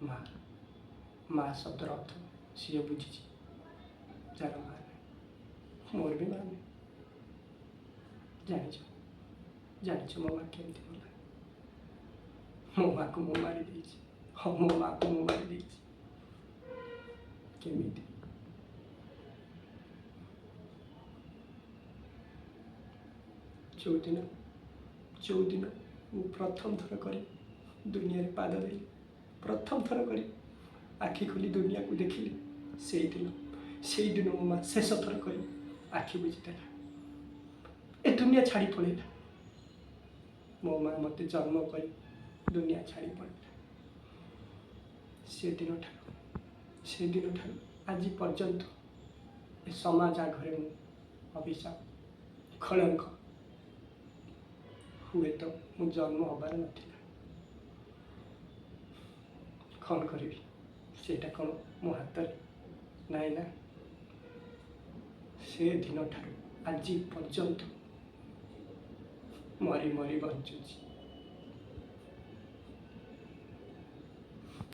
ମା ମା ଶବ୍ଦର ଅର୍ଥ ସିଏ ବୁଝିଛି, ଯାହାର ମା ନାହିଁ। ମୋର ବି ମା ନାହିଁ। ଜାଣିଛ ମୋ ମା କେମିତି ଗଲା? ମୋ ମାକୁ ମୁଁ ମାରି ଦେଇଛି। ହଁ, ମୋ ମାକୁ ମୁଁ ମାରି ଦେଇଛି। କେମିତି? ଯୋଉଦିନ ମୁଁ ପ୍ରଥମ ଥର କରି ଦୁନିଆରେ ପାଦ ଦେଲି, ପ୍ରଥମ ଥର କରି ଆଖି ଖୋଲି ଦୁନିଆକୁ ଦେଖିଲି, ସେଇଦିନ ମୋ ମା ଶେଷ ଥର କରି ଆଖି ବୁଜିଦେଲା। ଏ ଦୁନିଆ ଛାଡ଼ି ପଳେଇଲା। ମୋ ମା ମୋତେ ଜନ୍ମ କରି ଦୁନିଆ ଛାଡ଼ି ପଳେଇଲା। ସେଦିନଠାରୁ ଆଜି ପର୍ଯ୍ୟନ୍ତ ଏ ସମାଜ ଆଗରେ ମୁଁ ଅଭିଶାପ, କଳଙ୍କ। ହୁଏତ ମୁଁ ଜନ୍ମ ହେବାର ନଥିଲା। କ'ଣ କରିବି? ସେଇଟା କ'ଣ ମୋ ହାତରେ? ନାଇଁ ନା। ସେ ଦିନଠାରୁ ଆଜି ପର୍ଯ୍ୟନ୍ତ ମରି ବଞ୍ଚୁଛି।